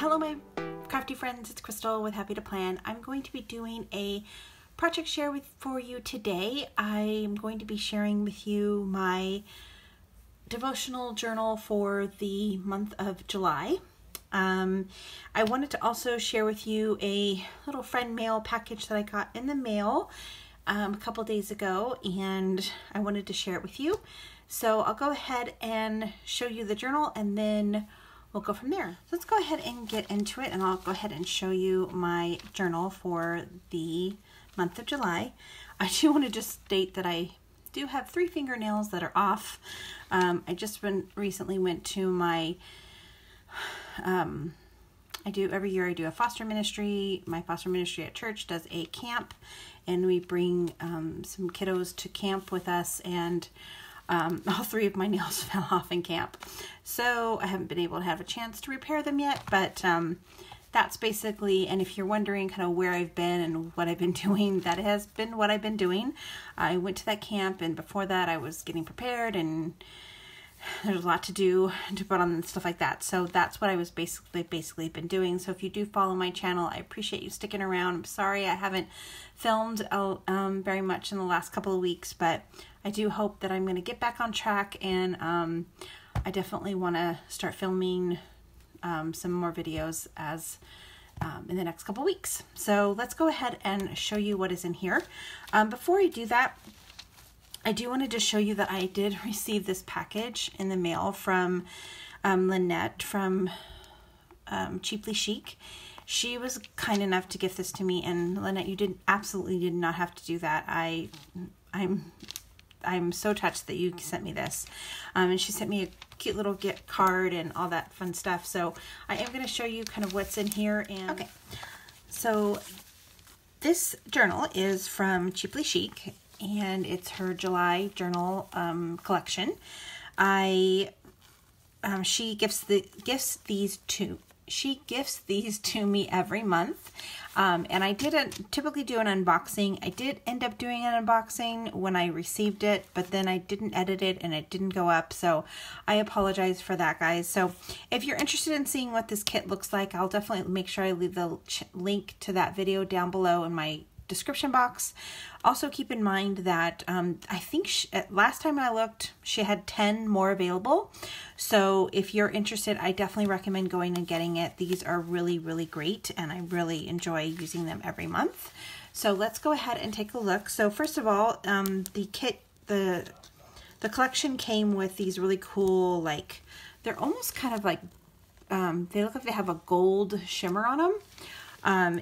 Hello my crafty friends, it's Crystal with Happy to Plan. I'm going to be doing a project share for you today. I'm going to be sharing with you my devotional journal for the month of July. I wanted to also share with you a little friend mail package that I got in the mail a couple days ago, and I wanted to share it with you. So I'll go ahead and show you the journal and then we'll go from there. So let's go ahead and get into it, and I'll go ahead and show you my journal for the month of July. I do want to just state that I do have 3 fingernails that are off. I just recently went to my, every year I do a foster ministry. My foster ministry at church does a camp, and we bring some kiddos to camp with us, and all 3 of my nails fell off in camp. So I haven't been able to have a chance to repair them yet, but that's basically, and if you're wondering kind of where I've been and what I've been doing, that has been what I've been doing. I went to that camp, and before that I was getting prepared, and there's a lot to do to put on and stuff like that. So that's what I was basically been doing. So if you do follow my channel, I appreciate you sticking around. I'm sorry I haven't filmed very much in the last couple of weeks, but I do hope that I'm going to get back on track, and I definitely want to start filming some more videos as in the next couple weeks. So let's go ahead and show you what is in here. Before I do that, I do want to just show you that I did receive this package in the mail from Lynette from Cheaply Chic. She was kind enough to gift this to me, and Lynette, you absolutely did not have to do that. I'm so touched that you sent me this. And she sent me a cute little gift card and all that fun stuff. So I am going to show you kind of what's in here. And okay, so this journal is from Cheaply Chic, and it's her July journal collection. She gifts these to me every month. And I didn't typically do an unboxing. I did end up doing an unboxing when I received it, but then I didn't edit it and it didn't go up. So I apologize for that, guys. So if you're interested in seeing what this kit looks like, I'll definitely make sure I leave the link to that video down below in my description box. Also keep in mind that I think last time I looked, she had 10 more available. So if you're interested, I definitely recommend going and getting it. These are really, really great, and I really enjoy using them every month. So let's go ahead and take a look. So first of all, the kit, the collection came with these really cool, like, they're almost kind of like, they look like they have a gold shimmer on them.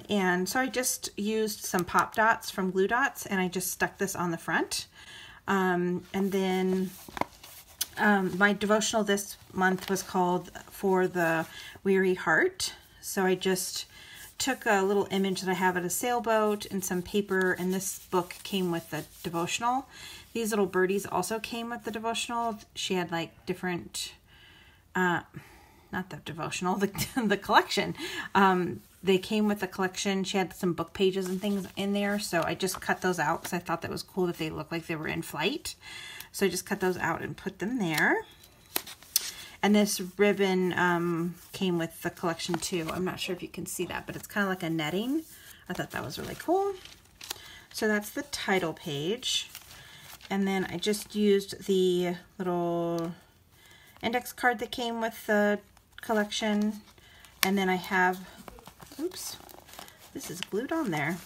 And so I just used some pop dots from Glue Dots, and I just stuck this on the front. And then my devotional this month was called For the Weary Heart. So I just took a little image that I have at a sailboat and some paper, and this book came with the devotional. These little birdies also came with the devotional. She had like different, not the devotional, the collection. They came with the collection. She had some book pages and things in there, so I just cut those out because I thought that was cool that they looked like they were in flight. So I just cut those out and put them there. And this ribbon came with the collection too. I'm not sure if you can see that, but it's kind of like a netting. I thought that was really cool. So that's the title page. And then I just used the little index card that came with the collection. And then I have, oops, this is glued on there.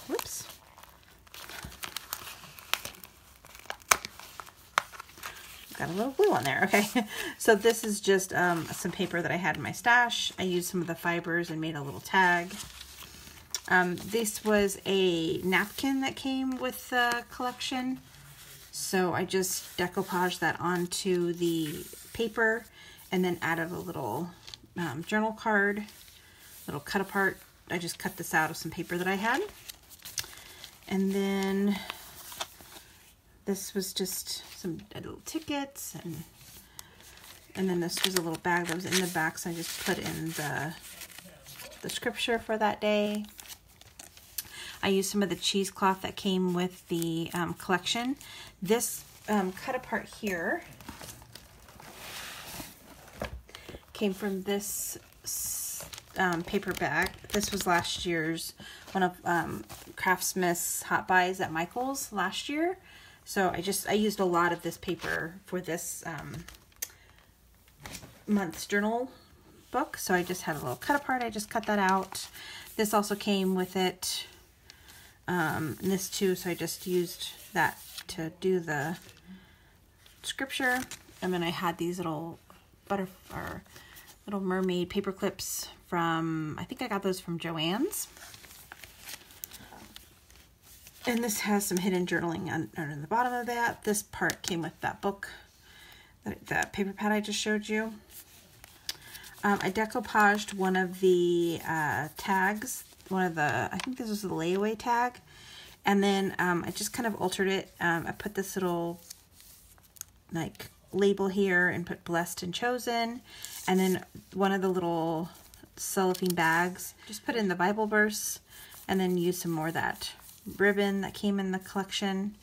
Whoops. Got a little glue on there. Okay, so this is just some paper that I had in my stash. I used some of the fibers and made a little tag. This was a napkin that came with the collection. So I just decoupaged that onto the paper and then added a little journal card, little cut apart. I just cut this out of some paper that I had. And then this was just some little tickets, and then this was a little bag that was in the back, so I just put in the scripture for that day. I used some of the cheesecloth that came with the collection. This cut apart here came from this paper bag. This was last year's, one of Craftsmith's Hot Buys at Michael's last year. So I used a lot of this paper for this month's journal book. So I just had a little cut apart. I just cut that out. This also came with it. And this too. So I just used that to do the scripture. And then I had these little little mermaid paper clips from, I think I got those from Joann's. And this has some hidden journaling under the bottom of that. This part came with that book, that paper pad I just showed you. I decoupaged one of the tags, I think this was the layaway tag. And then I just kind of altered it. I put this little like label here and put blessed and chosen. And then one of the little cellophane bags, just put in the Bible verse and then use some more of that ribbon that came in the collection.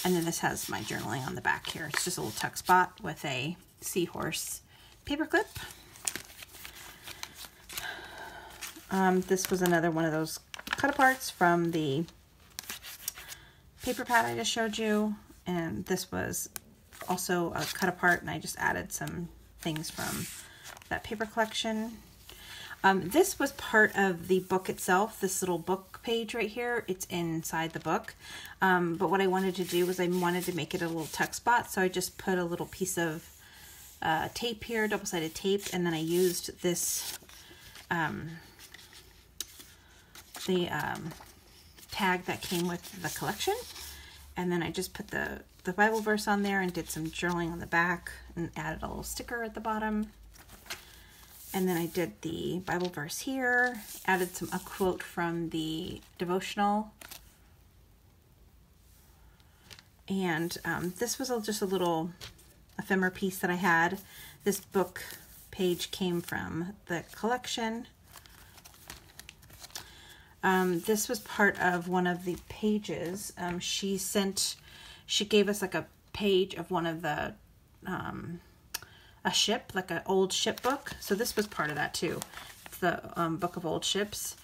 And then this has my journaling on the back here. It's just a little tuck spot with a seahorse paper clip. This was another one of those cut aparts from the paper pad I just showed you. And this was also a cut apart, and I just added some things from that paper collection. This was part of the book itself, this little book page right here. It's inside the book. But what I wanted to do was I wanted to make it a little tuck spot. So I just put a little piece of tape here, double-sided tape, and then I used this, tag that came with the collection. And then I just put the Bible verse on there and did some journaling on the back and added a little sticker at the bottom. And then I did the Bible verse here, added a quote from the Devotional. And this was just a little ephemera piece that I had. This book page came from the collection. This was part of one of the pages. She gave us like a page of one of the, a ship, like an old ship book. So this was part of that too. It's the book of old ships.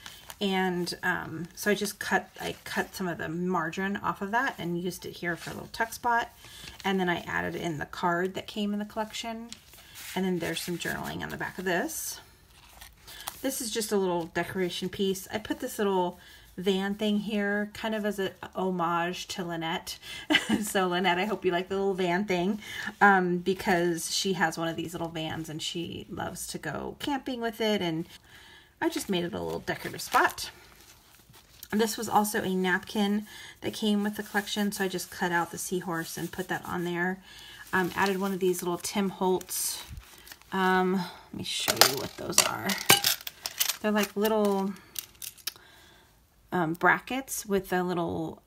And so I cut some of the margin off of that and used it here for a little tuck spot. And then I added in the card that came in the collection. And then there's some journaling on the back of this. This is just a little decoration piece. I put this little van thing here kind of as an homage to Lynette. So Lynette, I hope you like the little van thing, because she has one of these little vans and she loves to go camping with it, and I just made it a little decorative spot. And this was also a napkin that came with the collection, so I just cut out the seahorse and put that on there. Added one of these little Tim Holtz, let me show you what those are. They're like little brackets with a little,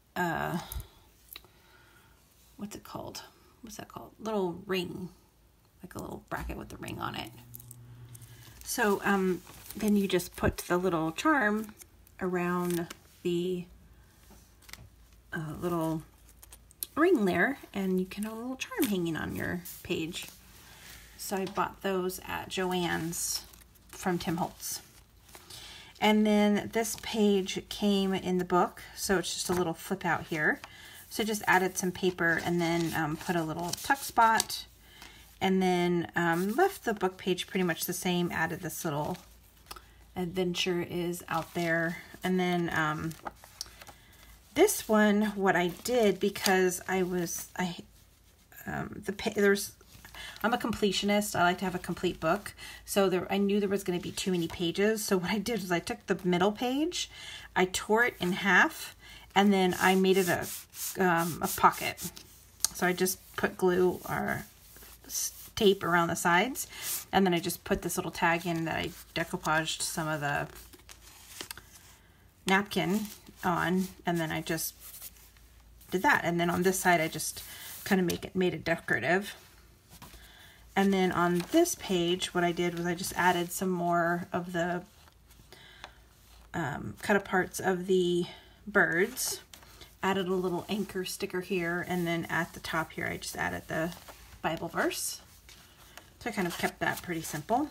what's it called? What's that called? Little ring, like a little bracket with a ring on it. So then you just put the little charm around the little ring there, and you can have a little charm hanging on your page. So I bought those at Joann's from Tim Holtz. And then this page came in the book, so it's just a little flip out here. So just added some paper and then put a little tuck spot, and then left the book page pretty much the same, added this little adventure is out there. And then this one, what I did, because I'm a completionist. I like to have a complete book. So I knew there was going to be too many pages. So what I did was I took the middle page, I tore it in half, and then I made it a pocket. So I just put glue or tape around the sides, and then I just put this little tag in that I decoupaged some of the napkin on, and then I just did that. And then on this side I just kind of made it decorative. And then on this page, what I did was I just added some more of the cut aparts of the birds, added a little anchor sticker here, and then at the top here I just added the Bible verse. So I kind of kept that pretty simple.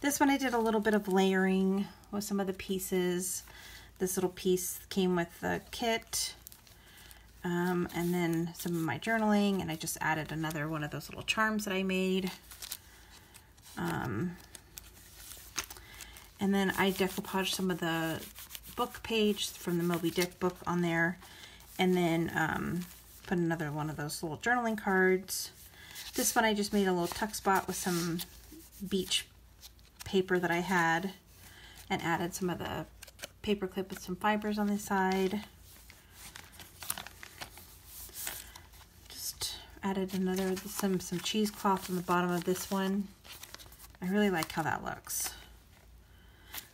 This one I did a little bit of layering with some of the pieces. This little piece came with the kit. And then some of my journaling, and I just added another one of those little charms that I made. And then I decoupaged some of the book page from the Moby Dick book on there, and then put another one of those little journaling cards. This one I just made a little tuck spot with some beach paper that I had, and added some of the paper clip with some fibers on the side. Added some cheesecloth on the bottom of this one. I really like how that looks.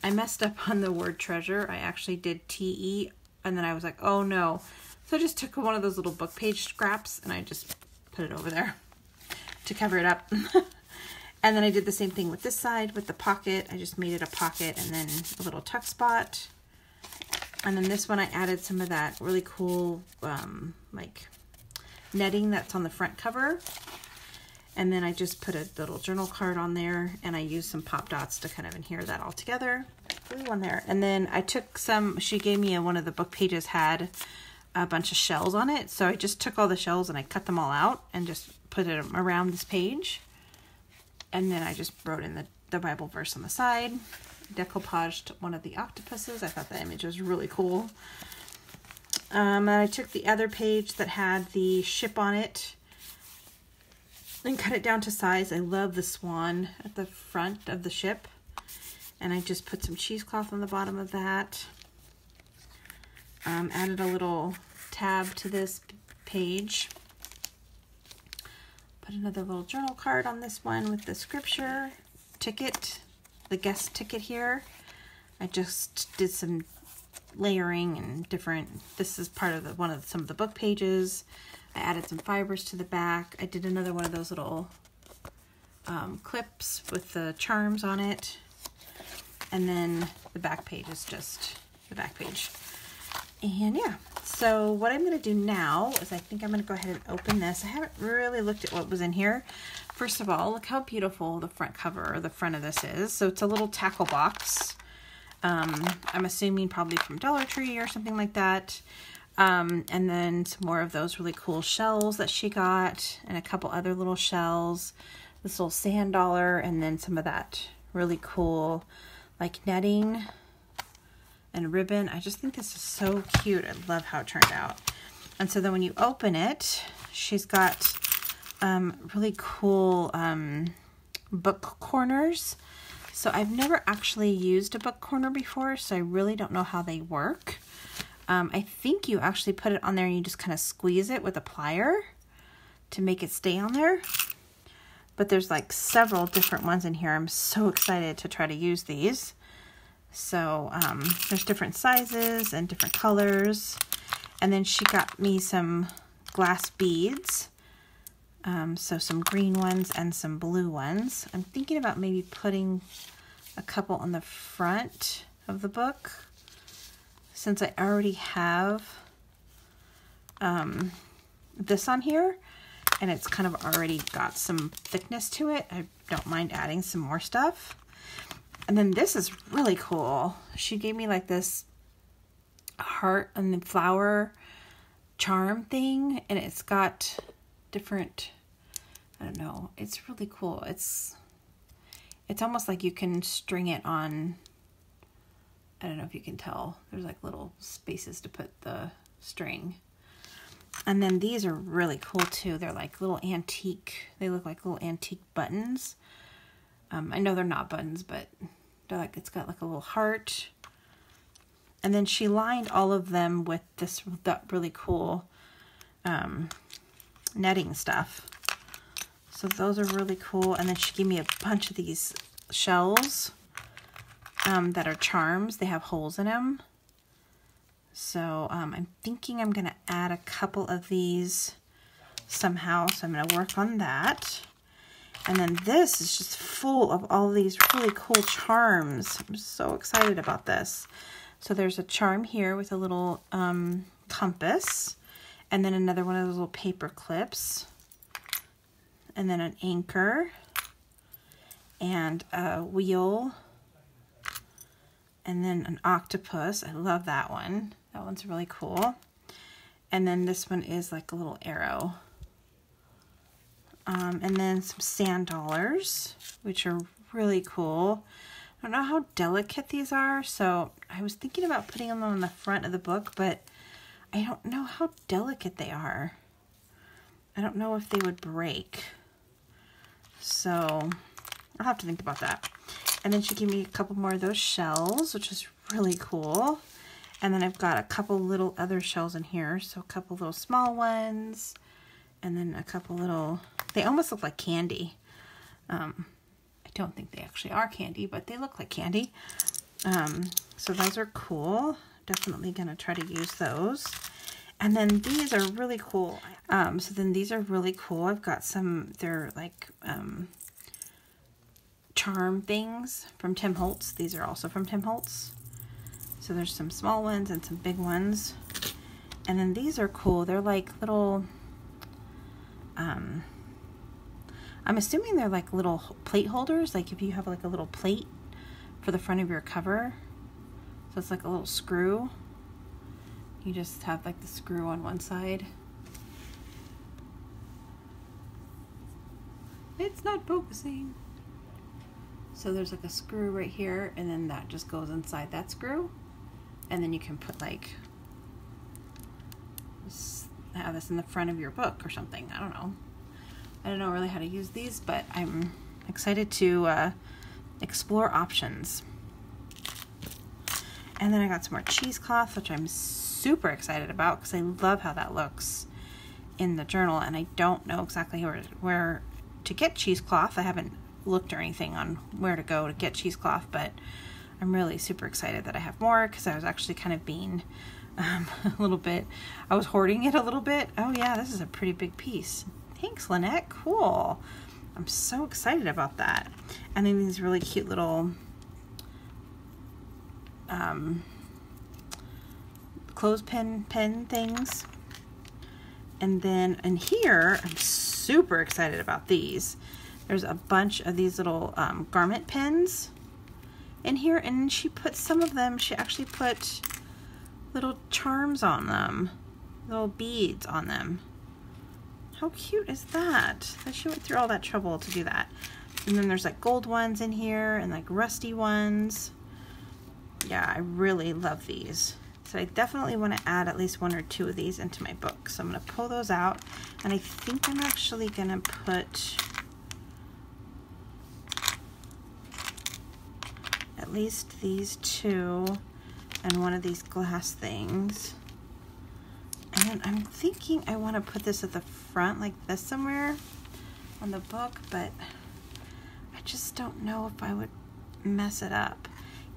I messed up on the word treasure. I actually did TE, and then I was like, oh no. So I just took one of those little book page scraps and I just put it over there to cover it up. And then I did the same thing with this side with the pocket. I just made it a pocket and then a little tuck spot. And then this one I added some of that really cool like netting that's on the front cover, and then I just put a little journal card on there, and I used some pop dots to kind of adhere that all together. Glue on there, and then I took some. She gave me one of the book pages had a bunch of shells on it, so I just took all the shells and I cut them all out and just put it around this page, and then I just wrote in the Bible verse on the side. Decoupaged one of the octopuses. I thought the image was really cool. And I took the other page that had the ship on it and cut it down to size. I love the swan at the front of the ship. And I just put some cheesecloth on the bottom of that. Added a little tab to this page. Put another little journal card on this one with the scripture ticket, the guest ticket here. I just did some layering and different. This is part of some of the book pages. I added some fibers to the back. I did another one of those little clips with the charms on it, and then the back page is just the back page. And yeah, so what I'm going to do now is I think I'm going to go ahead and open this. I haven't really looked at what was in here. First of all, look how beautiful the front cover or the front of this is. So it's a little tackle box. I'm assuming probably from Dollar Tree or something like that. And then some more of those really cool shells that she got, and a couple other little shells, this little sand dollar, and then some of that really cool like netting and ribbon. I just think this is so cute. I love how it turned out. And so then when you open it, she's got really cool book corners. So I've never actually used a book corner before, so I really don't know how they work. I think you actually put it on there and you just kind of squeeze it with a plier to make it stay on there. But there's like several different ones in here. I'm so excited to try to use these. So there's different sizes and different colors. And then she got me some glass beads. So some green ones and some blue ones. I'm thinking about maybe putting a couple on the front of the book, since I already have this on here and it's kind of already got some thickness to it. I don't mind adding some more stuff. And then this is really cool. She gave me like this heart and the flower charm thing, and it's got different, I don't know, it's really cool. It's almost like you can string it on, I don't know if you can tell, there's like little spaces to put the string. And then these are really cool too. They're like little antique, they look like little antique buttons. I know they're not buttons, but they're like, it's got like a little heart. And then she lined all of them with that really cool netting stuff. So those are really cool. And then she gave me a bunch of these shells that are charms. They have holes in them. So I'm thinking I'm going to add a couple of these somehow. So I'm going to work on that. And then this is just full of all these really cool charms. I'm so excited about this. So there's a charm here with a little compass, and then another one of those little paper clips, and then an anchor, and a wheel, and then an octopus. I love that one. That one's really cool. And then this one is like a little arrow. And then some sand dollars, which are really cool. I don't know how delicate these are, so I was thinking about putting them on the front of the book, but I don't know how delicate they are. I don't know if they would break. So I'll have to think about that. And then she gave me a couple more of those shells, which is really cool. And then I've got a couple little other shells in here. So a couple little small ones, and then a couple little, they almost look like candy. I don't think they actually are candy, but they look like candy. So those are cool. Definitely gonna try to use those. And then these are really cool. So then these are really cool. I've got some, they're like charm things from Tim Holtz. These are also from Tim Holtz. So there's some small ones and some big ones. And then these are cool. They're like little, I'm assuming they're like little plate holders. Like if you have like a little plate for the front of your cover. So it's like a little screw. You just have like the screw on one side. It's not focusing. So there's like a screw right here, and then that just goes inside that screw. And then you can put like, have this in the front of your book or something. I don't know. I don't know really how to use these, but I'm excited to explore options. And then I got some more cheesecloth, which I'm super excited about because I love how that looks in the journal, and I don't know exactly where to get cheesecloth. I haven't looked or anything on where to go to get cheesecloth, but I'm really super excited that I have more because I was actually kind of being a little bit, I was hoarding it a little bit. Oh yeah, this is a pretty big piece. Thanks, Lynette. Cool. I'm so excited about that. And then these really cute little clothespin pen things. And then in here, I'm super excited about these. There's a bunch of these little garment pins in here, and she put some of them, she actually put little charms on them, little beads on them. How cute is that? That she went through all that trouble to do that. And then there's like gold ones in here and like rusty ones. Yeah, I really love these. So I definitely want to add at least one or two of these into my book. So I'm going to pull those out, and I think I'm actually going to put at least these two and one of these glass things. And then I'm thinking I want to put this at the front like this somewhere on the book, but I just don't know if I would mess it up.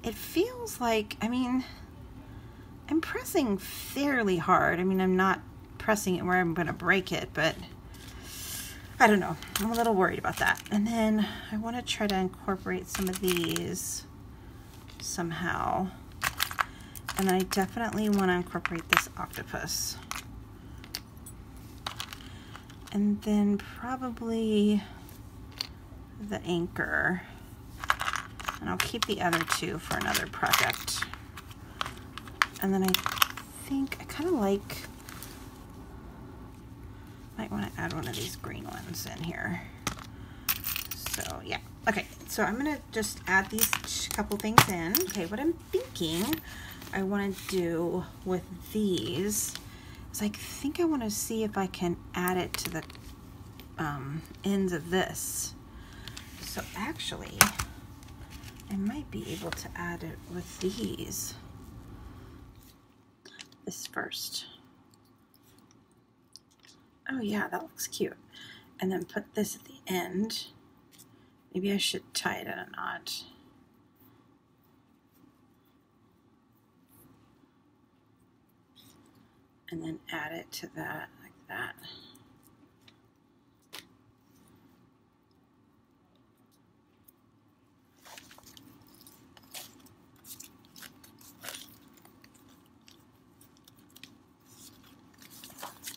It feels like, I mean, I'm pressing fairly hard. I mean, I'm not pressing it where I'm going to break it, but I don't know. I'm a little worried about that. And then I want to try to incorporate some of these somehow. And then I definitely want to incorporate this octopus. And then probably the anchor. And I'll keep the other two for another project. And then I think I kind of like, might want to add one of these green ones in here. So yeah, okay, so I'm gonna just add these couple things in. Okay, what I'm thinking I want to do with these is I think I want to see if I can add it to the ends of this. So actually, I might be able to add it with these. This first. Oh yeah, that looks cute. And then put this at the end. Maybe I should tie it in a knot. And then add it to that, like that.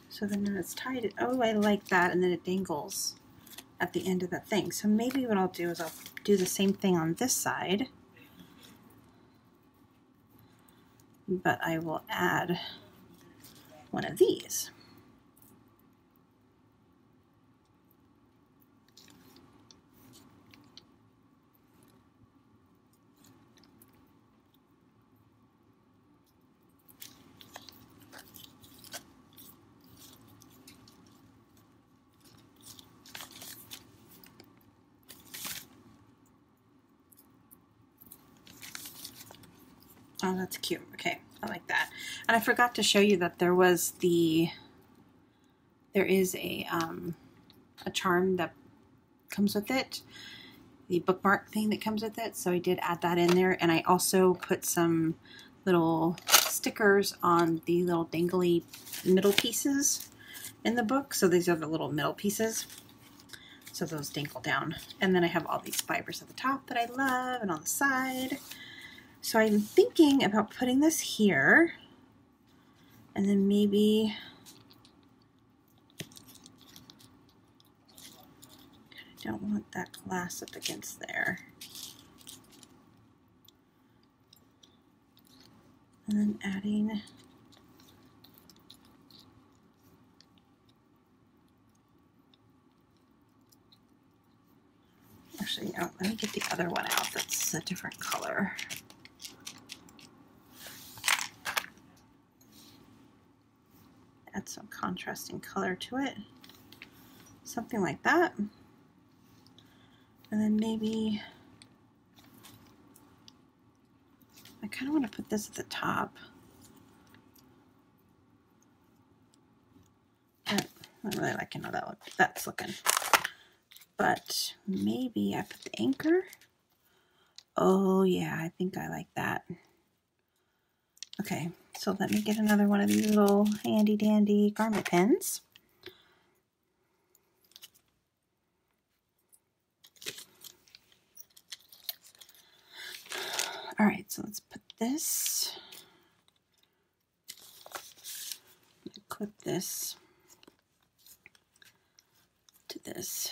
So then when it's tied, oh, I like that, and then it dangles at the end of that thing. So maybe what I'll do is I'll do the same thing on this side, but I will add one of these. Oh, that's cute. Okay, I like that. And I forgot to show you that there is a charm that comes with it, the bookmark thing that comes with it. So I did add that in there, and I also put some little stickers on the little dangly middle pieces in the book. So these are the little middle pieces. So those dangle down. And then I have all these fibers at the top that I love and on the side. So I'm thinking about putting this here, and then maybe I don't want that glass up against there. And then adding actually, oh, let me get the other one out that's a different color. Add some contrasting color to it. Something like that. And then maybe I kind of want to put this at the top. I really like how that's looking. But maybe I put the anchor. Oh yeah, I think I like that. Okay, so let me get another one of these little handy dandy garment pins. All right, so let's put this, clip this to this.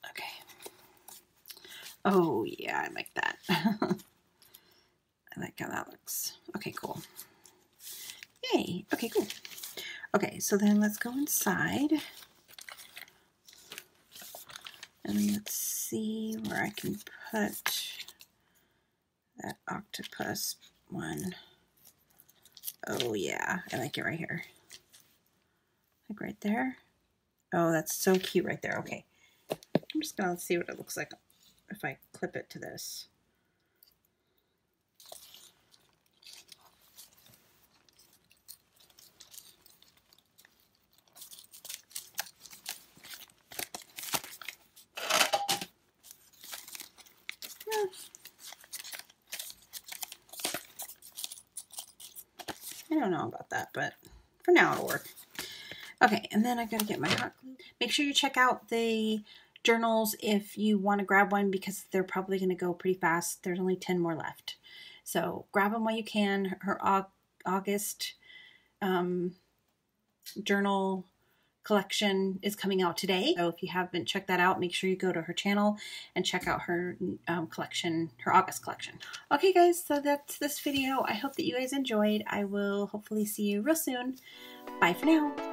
Okay. Oh yeah, I like that. I like how that looks. Okay, cool. Yay. Okay, cool. Okay, so then let's go inside. And let's see where I can put that octopus one. Oh yeah, I like it right here. Like right there. Oh, that's so cute right there. Okay. I'm just gonna see what it looks like if I clip it to this. I don't know about that, but for now it'll work. Okay, and then I gotta get my hot glue. Make sure you check out the journals if you want to grab one, because they're probably going to go pretty fast. There's only 10 more left. So grab them while you can. Her August journal collection is coming out today. So if you haven't checked that out, make sure you go to her channel and check out her collection, her August collection. Okay guys, so that's this video. I hope that you guys enjoyed. I will hopefully see you real soon. Bye for now.